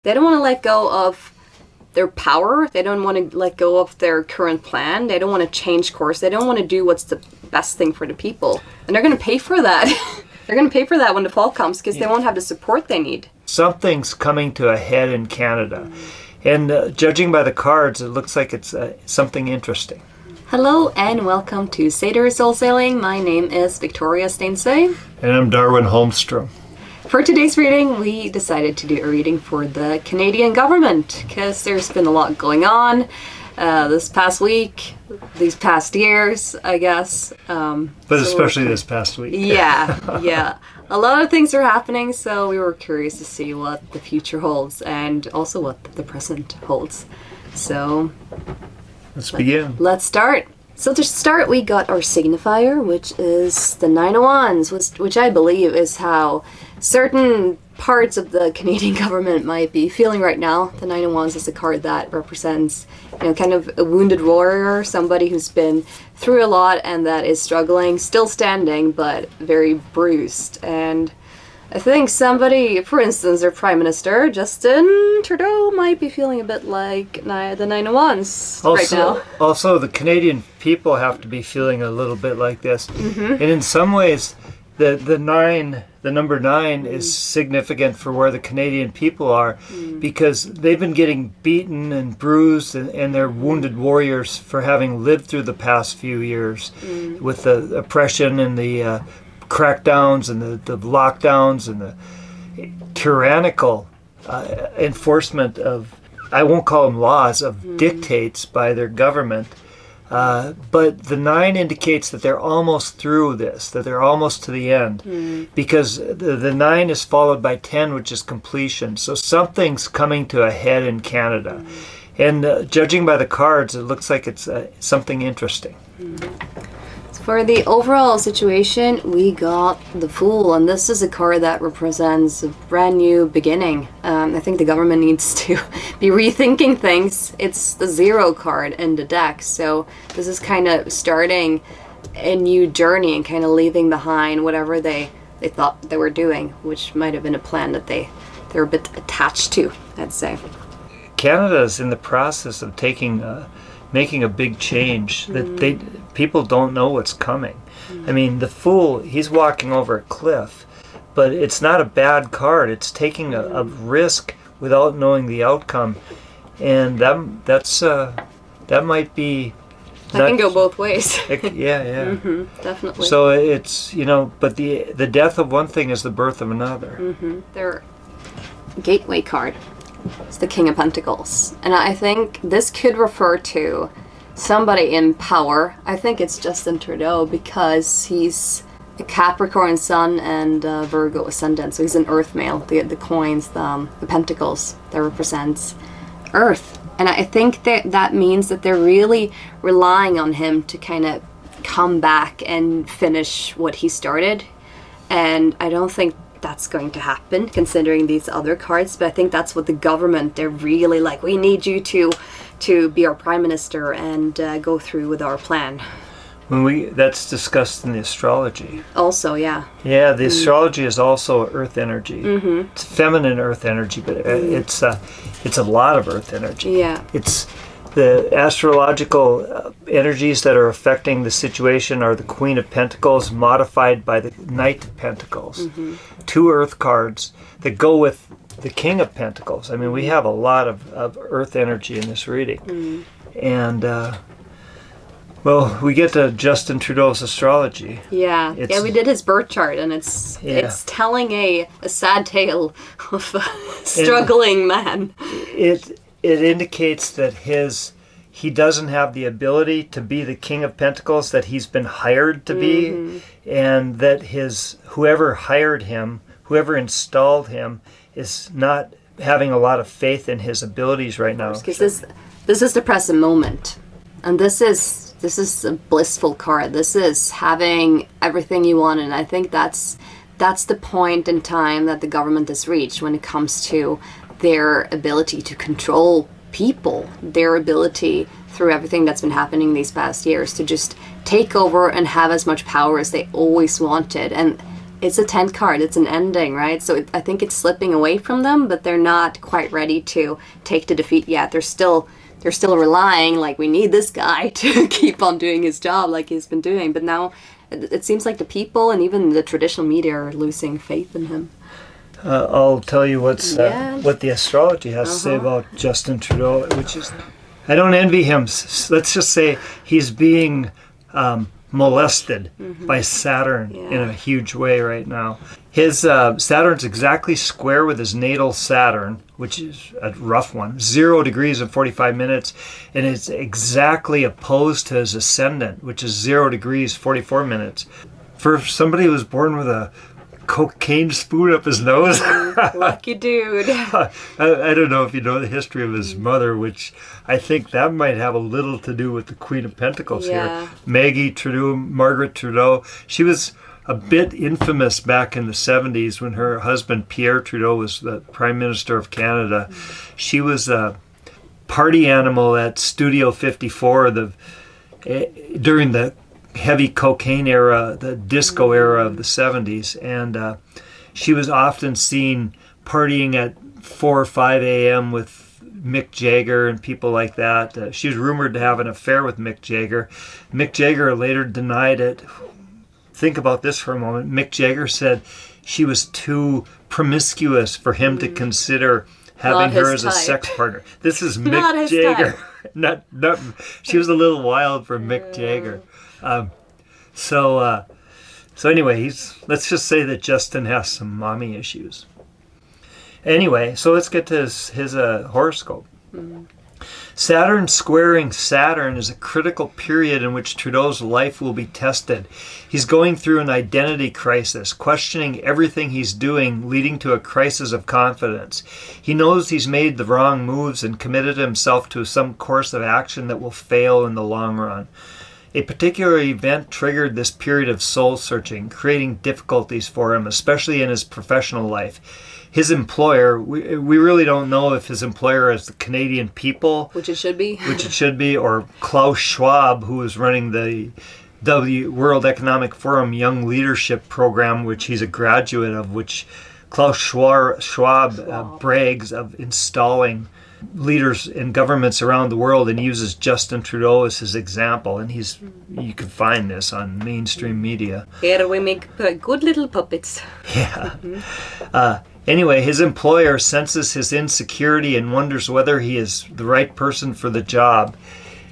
They don't want to let go of their power. They don't want to let go of their current plan. They don't want to change course. They don't want to do what's the best thing for the people. And they're going to pay for that. They're going to pay for that when the fall comes because they won't have the support they need. Something's coming to a head in Canada. And judging by the cards, it looks like it's something interesting. Hello and welcome to Seder Soul Sailing. My name is Victoria Steinsøy. And I'm Darwin Holmstrom. For today's reading, we decided to do a reading for the Canadian government because there's been a lot going on this past week, these past years, I guess. But especially this past week. Yeah. A lot of things are happening, so we were curious to see what the future holds and also what the present holds. So let's begin. Let's start. So to start, we got our signifier, which is the Nine of Wands, which I believe is how certain parts of the Canadian government might be feeling right now. The Nine of Wands is a card that represents, kind of a wounded warrior, somebody who's been through a lot and that is struggling, still standing, but very bruised. And I think somebody, for instance, their Prime Minister, Justin Trudeau, might be feeling a bit like the Nine of Wands right now. Also, the Canadian people have to be feeling a little bit like this. Mm-hmm. And in some ways, the number nine is significant for where the Canadian people are because they've been getting beaten and bruised and they're wounded warriors for having lived through the past few years with the oppression and the crackdowns and the lockdowns and the tyrannical enforcement of, I won't call them laws, of dictates by their government. But the nine indicates that they're almost through this, that they're almost to the end, because the nine is followed by 10, which is completion. So something's coming to a head in Canada. And judging by the cards, it looks like it's something interesting. For the overall situation, we got the Fool, and this is a card that represents a brand new beginning. I think the government needs to be rethinking things. It's the 0 card in the deck, so this is kind of starting a new journey and kind of leaving behind whatever they thought they were doing, which might have been a plan that they're a bit attached to, I'd say. Canada is in the process of making a big change that people don't know what's coming. I mean, the Fool, he's walking over a cliff, but it's not a bad card. It's taking a risk without knowing the outcome, and that might be. That can go both ways. Yeah. Definitely. So it's but the death of one thing is the birth of another. Their gateway card. It's the King of Pentacles. And I think this could refer to somebody in power. I think it's Justin Trudeau because he's a Capricorn sun and Virgo ascendant. So he's an earth male. The coins, the pentacles, that represents earth. And I think that means that they're really relying on him to kind of come back and finish what he started. And I don't think that's going to happen considering these other cards, but I think that's what the government, they're really like, we need you to be our Prime Minister and go through with our plan. That's discussed in the astrology. Also, yeah. Yeah, the astrology is also earth energy. It's feminine earth energy, but it's a lot of earth energy. Yeah. It's the astrological energies that are affecting the situation are the Queen of Pentacles modified by the Knight of Pentacles. 2 earth cards that go with the King of Pentacles. I mean, we have a lot of earth energy in this reading. And, we get to Justin Trudeau's astrology. Yeah, we did his birth chart, and it's telling a sad tale of a struggling man. It indicates that he doesn't have the ability to be the King of Pentacles that he's been hired to be, and that whoever hired him, whoever installed him, is not having a lot of faith in his abilities right now. Because this is the present moment, and this is a blissful card. This is having everything you want, and I think that's the point in time that the government has reached when it comes to their ability to control people, their ability through everything that's been happening these past years to just take over and have as much power as they always wanted. And It's a 10 card. It's an ending, right? So I think it's slipping away from them, but they're not quite ready to take the defeat yet. They're still relying, like, we need this guy to keep on doing his job like he's been doing. But now it seems like the people and even the traditional media are losing faith in him. I'll tell you what the astrology has to say about Justin Trudeau, which is, I don't envy him. Let's just say he's being molested by Saturn in a huge way right now. His Saturn's exactly square with his natal Saturn, which is a rough one, 0 degrees and 45 minutes, and it's exactly opposed to his ascendant, which is 0 degrees 44 minutes. For somebody who was born with a cocaine spoon up his nose. Lucky dude. I don't know if you know the history of his mother, which I think that might have a little to do with the Queen of Pentacles here. Maggie Trudeau, Margaret Trudeau. She was a bit infamous back in the 70s when her husband Pierre Trudeau was the Prime Minister of Canada. She was a party animal at Studio 54 during the heavy cocaine era, the disco era of the 70s, and she was often seen partying at 4 or 5 a.m. with Mick Jagger and people like that. She was rumored to have an affair with Mick Jagger. Mick Jagger later denied it. Think about this for a moment. Mick Jagger said she was too promiscuous for him to consider having her as a sex partner. This is Mick Jagger. Not, she was a little wild for Mick Jagger. So anyway, let's just say that Justin has some mommy issues. Anyway, so let's get to his horoscope. Saturn squaring Saturn is a critical period in which Trudeau's life will be tested. He's going through an identity crisis, questioning everything he's doing, leading to a crisis of confidence. He knows he's made the wrong moves and committed himself to some course of action that will fail in the long run. A particular event triggered this period of soul-searching, creating difficulties for him, especially in his professional life. His employer, we really don't know if his employer is the Canadian people. Which it should be. Or Klaus Schwab, who is running the World Economic Forum Young Leadership Program, which he's a graduate of, which Klaus Schwab brags of installing leaders in governments around the world, and uses Justin Trudeau as his example, and you can find this on mainstream media. Here we make good little puppets. Yeah. Anyway, his employer senses his insecurity and wonders whether he is the right person for the job.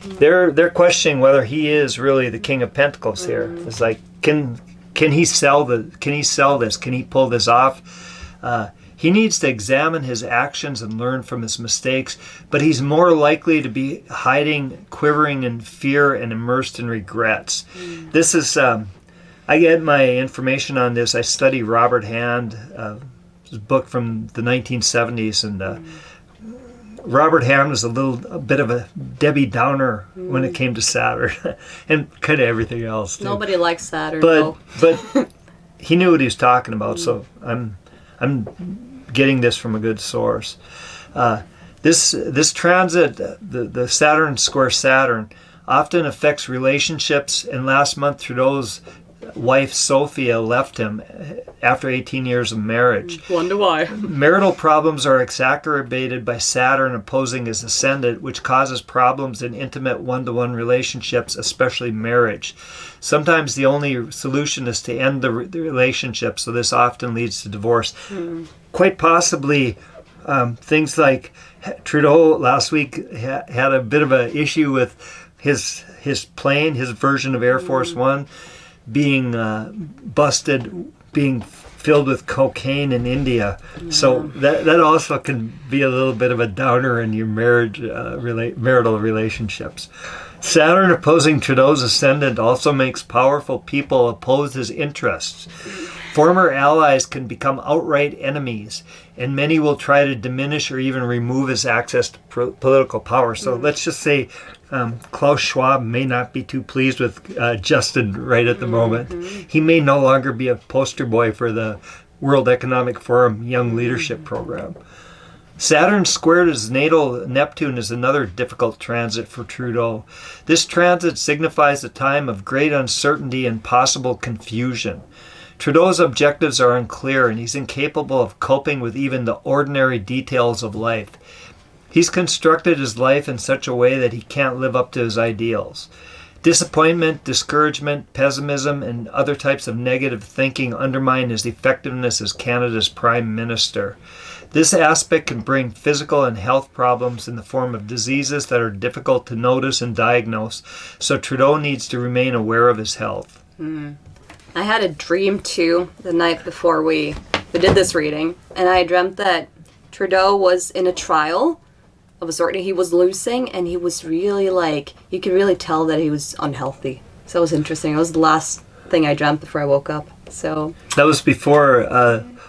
They're questioning whether he is really the King of Pentacles here. It's like, can he sell this? Can he pull this off? He needs to examine his actions and learn from his mistakes, but he's more likely to be hiding, quivering in fear, and immersed in regrets. This is, I get my information on this. I study Robert Hand, his book from the 1970s, and Robert Hand was a bit of a Debbie Downer when it came to Saturn, and kind of everything else too. Nobody likes Saturn, but he knew what he was talking about, so I'm getting this from a good source. This transit, the Saturn square Saturn, often affects relationships, and last month Trudeau's wife Sophia left him after 18 years of marriage. Wonder why. Marital problems are exacerbated by Saturn opposing his ascendant, which causes problems in intimate one-to-one relationships, especially marriage. Sometimes the only solution is to end the relationship, so this often leads to divorce. Quite possibly things like Trudeau last week had a bit of an issue with his plane, his version of Air Force One, being busted, being filled with cocaine in India. So that also can be a little bit of a downer in your marital relationships. Saturn opposing Trudeau's ascendant also makes powerful people oppose his interests. Former allies can become outright enemies, and many will try to diminish or even remove his access to political power. So let's just say Klaus Schwab may not be too pleased with Justin right at the moment. He may no longer be a poster boy for the World Economic Forum Young Leadership Program. Saturn squared his natal Neptune is another difficult transit for Trudeau. This transit signifies a time of great uncertainty and possible confusion. Trudeau's objectives are unclear, and he's incapable of coping with even the ordinary details of life. He's constructed his life in such a way that he can't live up to his ideals. Disappointment, discouragement, pessimism, and other types of negative thinking undermine his effectiveness as Canada's Prime Minister. This aspect can bring physical and health problems in the form of diseases that are difficult to notice and diagnose, so Trudeau needs to remain aware of his health. I had a dream too the night before we did this reading, and I dreamt that Trudeau was in a trial of a sort. He was losing, and he was really like, you could really tell that he was unhealthy. So it was interesting. It was the last thing I dreamt before I woke up. So that was before,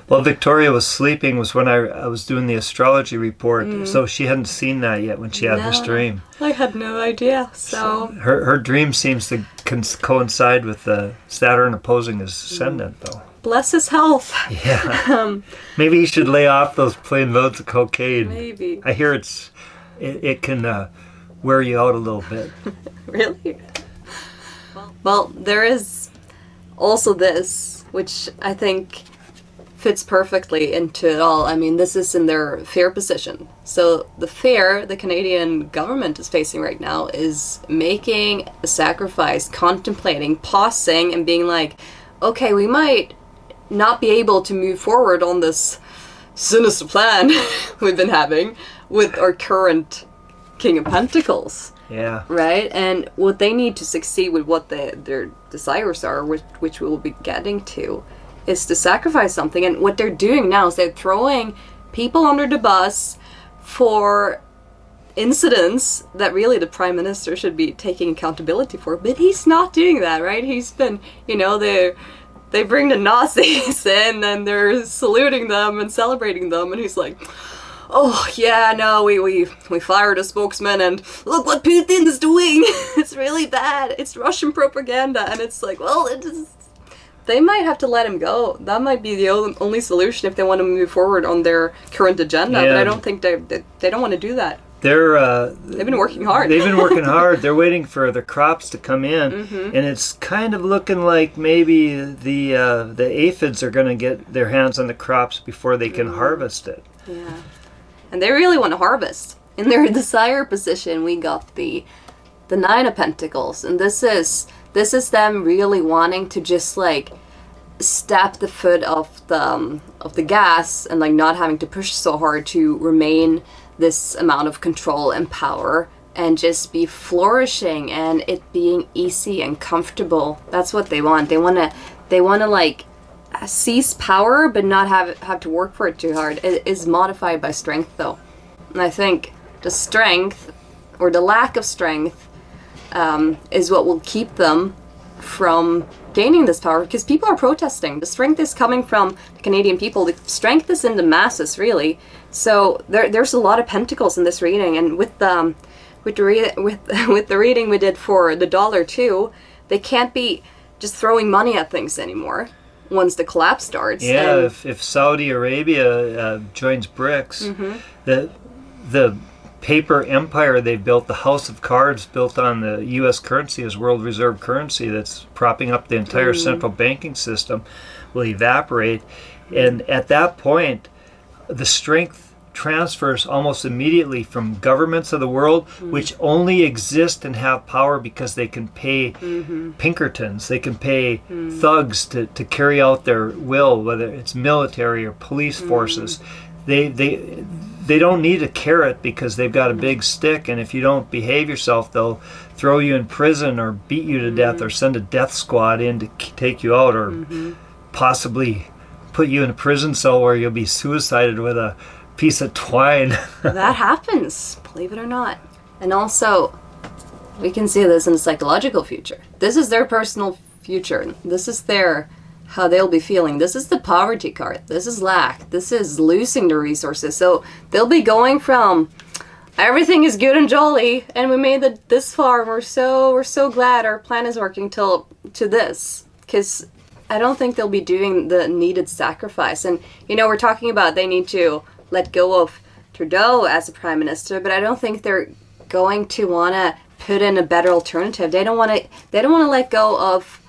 while Victoria was sleeping, was when I was doing the astrology report. So she hadn't seen that yet when she had this dream. I had no idea. So her dream seems to coincide with Saturn opposing his ascendant, though. Bless his health. Yeah. Maybe he should lay off those plain loads of cocaine. Maybe. I hear it can wear you out a little bit. Really? Well, there is also this, which I think fits perfectly into it all. I mean, this is in their fair position. So the fair the Canadian government is facing right now is making a sacrifice, contemplating, pausing, and being like, okay, we might not be able to move forward on this sinister plan we've been having with our current King of Pentacles. Yeah. Right? And what they need to succeed with what their desires are, which we'll be getting to, is to sacrifice something. And what they're doing now is they're throwing people under the bus for incidents that really the Prime Minister should be taking accountability for. But he's not doing that, right? He's been, they bring the Nazis in and they're saluting them and celebrating them. And he's like, oh, yeah, no, we fired a spokesman and look what Putin is doing. It's really bad. It's Russian propaganda. And it's like, well, they might have to let him go. That might be the only solution if they want to move forward on their current agenda. Yeah. But I don't think they don't want to do that. They've been working hard. They've been working hard. They're waiting for the crops to come in, and it's kind of looking like maybe the aphids are going to get their hands on the crops before they can harvest it. Yeah, and they really want to harvest. In their desire position, we got the Nine of Pentacles, and this is them really wanting to just like step the foot off the gas and like not having to push so hard to remain this amount of control and power and just be flourishing and it being easy and comfortable. That's what they want. They want to like seize power but not have to work for it too hard. It is modified by strength though. And I think the strength or the lack of strength is what will keep them from gaining this power, because people are protesting. The strength is coming from the Canadian people. The strength is in the masses, really. So there's a lot of pentacles in this reading, and with the reading we did for the dollar too, they can't be just throwing money at things anymore once the collapse starts. Yeah, if Saudi Arabia joins BRICS, the paper empire they built, the house of cards built on the U.S. currency as world reserve currency that's propping up the entire central banking system, will evaporate. And at that point, the strength transfers almost immediately from governments of the world, which only exist and have power because they can pay Pinkertons, they can pay thugs to carry out their will, whether it's military or police forces. They don't need a carrot because they've got a big stick, and if you don't behave yourself, they'll throw you in prison or beat you to death or send a death squad in to take you out, or possibly put you in a prison cell where you'll be suicided with a piece of twine. That happens, believe it or not. And also, we can see this in the psychological future. This is their personal future. This is how they'll be feeling. This is the poverty card. This is lack. This is losing the resources. So they'll be going from everything is good and jolly and we made it this far. We're so glad our plan is working to this, because I don't think they'll be doing the needed sacrifice. And we're talking about they need to let go of Trudeau as a prime minister, but I don't think they're going to want to put in a better alternative. They don't want to let go of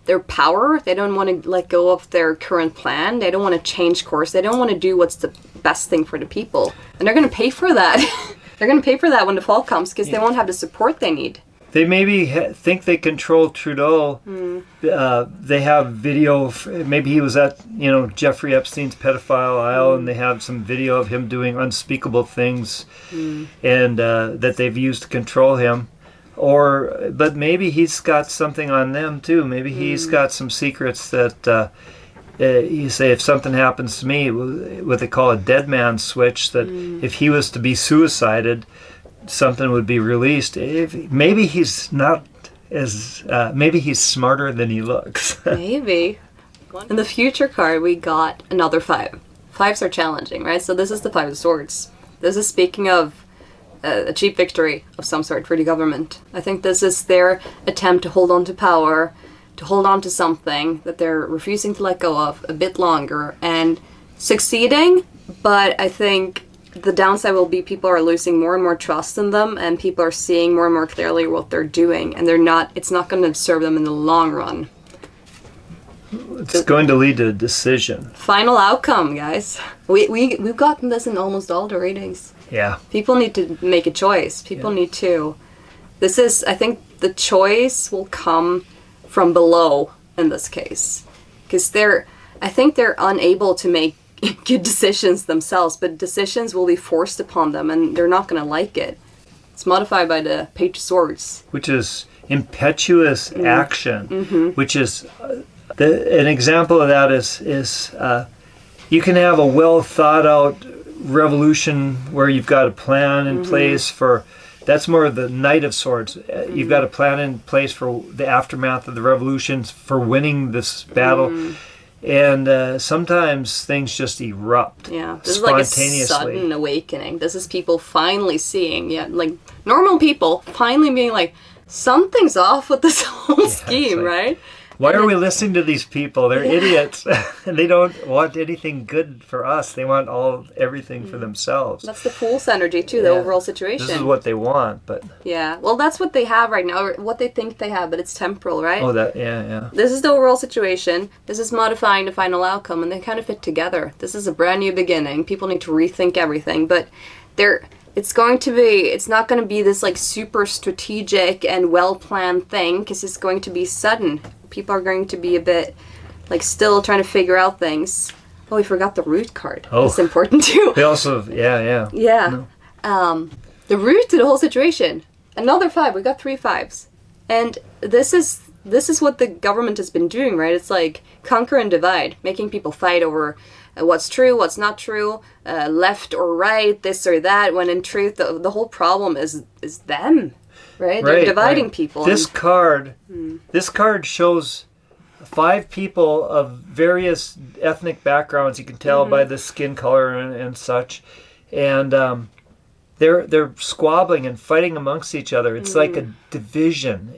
their power. They don't want to let go of their current plan. They don't want to change course. They don't want to do what's the best thing for the people. And they're going to pay for that. They're going to pay for that when the fall comes because they won't have the support they need. They maybe think they control Trudeau. They have video. Maybe he was at, Jeffrey Epstein's pedophile isle, and they have some video of him doing unspeakable things, and that they've used to control him. But maybe he's got something on them too. Maybe he's got some secrets that you say, if something happens to me, what they call a dead man switch, that if he was to be suicided, something would be released. Maybe he's not as maybe he's smarter than he looks. Maybe. In the future card, we got another 5. 5s are challenging, right? So this is the 5 of Swords. This is speaking of a cheap victory of some sort for the government. I think this is their attempt to hold on to power, to hold on to something that they're refusing to let go of a bit longer and succeeding, but I think the downside will be people are losing more and more trust in them, and people are seeing more and more clearly what they're doing, and it's not going to serve them in the long run. It's going to lead to a decision. Final outcome, guys. We've gotten this in almost all the readings. Yeah. People need to make a choice. People need to. I think the choice will come from below in this case. Because I think they're unable to make good decisions themselves, but decisions will be forced upon them and they're not going to like it. It's modified by the Page of Swords, which is impetuous action, which is an example of that is you can have a well thought out revolution where you've got a plan in place for. That's more of the Knight of Swords. You've got a plan in place for the aftermath of the revolutions, for winning this battle. And sometimes things just erupt. Yeah, this is like a sudden awakening. This is people finally seeing, like normal people finally being like, something's off with this whole scheme, right? Why are we listening to these people? They're idiots. And they don't want anything good for us. They want everything for themselves. That's the Fool's energy too, the overall situation. This is what they want, but... Yeah, well that's what they have right now, or what they think they have, but it's temporal, right? Yeah. This is the overall situation. This is modifying the final outcome, and they kind of fit together. This is a brand new beginning. People need to rethink everything, but it's not going to be this like super strategic and well-planned thing, because it's going to be sudden. People are going to be a bit like still trying to figure out things. Oh, we forgot the root card. Oh, that's important too. We also, yeah. No. The root to the whole situation. Another 5. We got 3 5s, and this is what the government has been doing, right? It's like conquer and divide, making people fight over what's true, what's not true, left or right, this or that. When in truth, the whole problem is them. Right? They're dividing people. This card shows 5 people of various ethnic backgrounds. You can tell by the skin color and such. And they're squabbling and fighting amongst each other. It's like a division.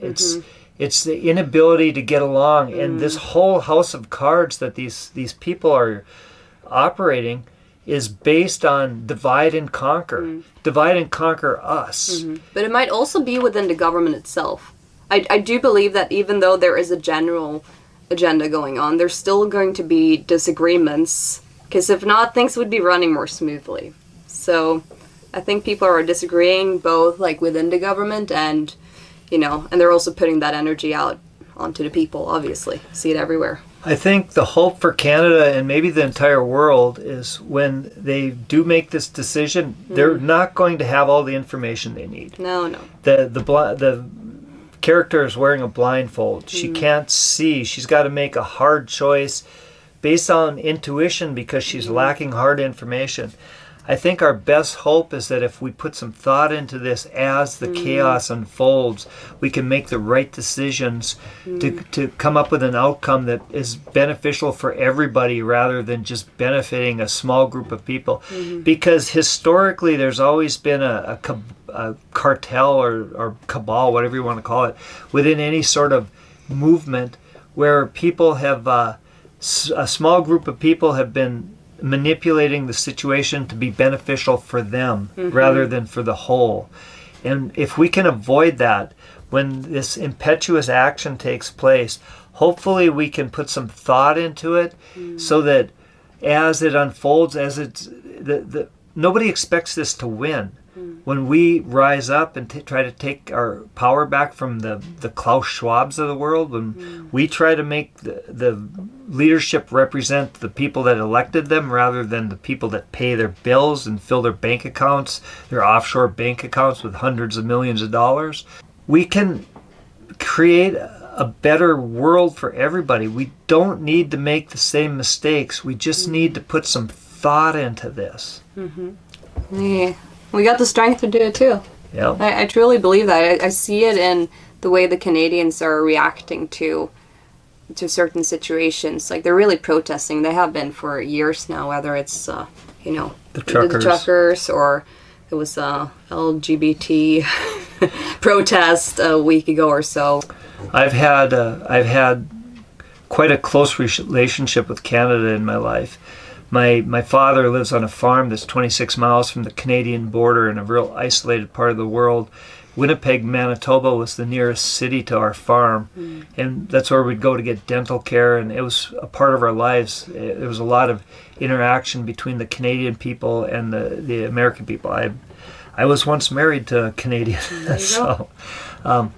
It's the inability to get along. And this whole house of cards that these people are operating is based on divide and conquer. Divide and conquer us. But it might also be within the government itself. I do believe that even though there is a general agenda going on, there's still going to be disagreements, because if not, things would be running more smoothly. So I think people are disagreeing both like within the government and, and they're also putting that energy out onto the people, obviously. See it everywhere. I think the hope for Canada and maybe the entire world is when they do make this decision, they're not going to have all the information they need. No. The character is wearing a blindfold. She can't see. She's got to make a hard choice based on intuition because she's lacking hard information. I think our best hope is that if we put some thought into this as the chaos unfolds, we can make the right decisions to come up with an outcome that is beneficial for everybody rather than just benefiting a small group of people. Because historically there's always been a cartel or cabal, whatever you want to call it, within any sort of movement where people have, a small group of people have been manipulating the situation to be beneficial for them rather than for the whole. And if we can avoid that, when this impetuous action takes place, hopefully we can put some thought into it so that as it unfolds, as it's nobody expects this to win. When we rise up and try to take our power back from the Klaus Schwabs of the world, when we try to make the leadership represent the people that elected them rather than the people that pay their bills and fill their bank accounts, their offshore bank accounts with hundreds of millions of dollars, we can create a better world for everybody. We don't need to make the same mistakes. We just need to put some thought into this. Yeah. We got the strength to do it too. Yeah. I truly believe that. I see it in the way the Canadians are reacting to certain situations. Like, they're really protesting. They have been for years now, whether it's, you know, The truckers or it was a LGBT protest a week ago or so. I've had quite a close relationship with Canada in my life. My father lives on a farm that's 26 miles from the Canadian border in a real isolated part of the world. Winnipeg, Manitoba was the nearest city to our farm, and that's where we'd go to get dental care, and it was a part of our lives. There was a lot of interaction between the Canadian people and the American people. I was once married to a Canadian, so I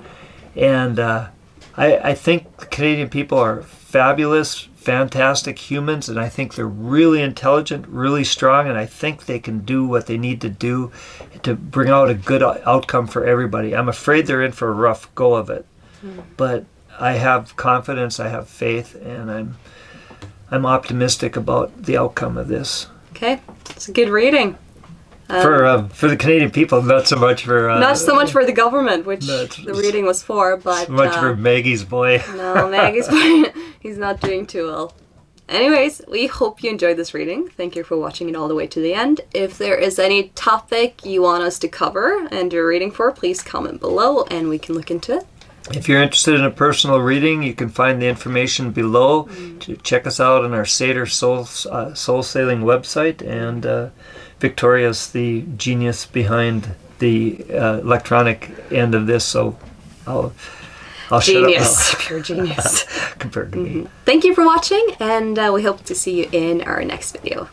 think the Canadian people are fabulous, fantastic humans, and I think they're really intelligent, really strong, and I think they can do what they need to do to bring out a good outcome for everybody. I'm afraid they're in for a rough go of it, but I have confidence, I have faith, and I'm optimistic about the outcome of this. Okay, it's a good reading. For the Canadian people, not so much for the government, which the reading was for, but so much for Maggie's boy. No, Maggie's boy, he's not doing too well. Anyways, we hope you enjoyed this reading. Thank you for watching it all the way to the end. If there is any topic you want us to cover and you're reading for, please comment below and we can look into it. If you're interested in a personal reading, you can find the information below. To check us out on our Seder Soul Sailing website, and Victoria's the genius behind the electronic end of this, so I'll genius, pure genius compared to me. Thank you for watching, and we hope to see you in our next video.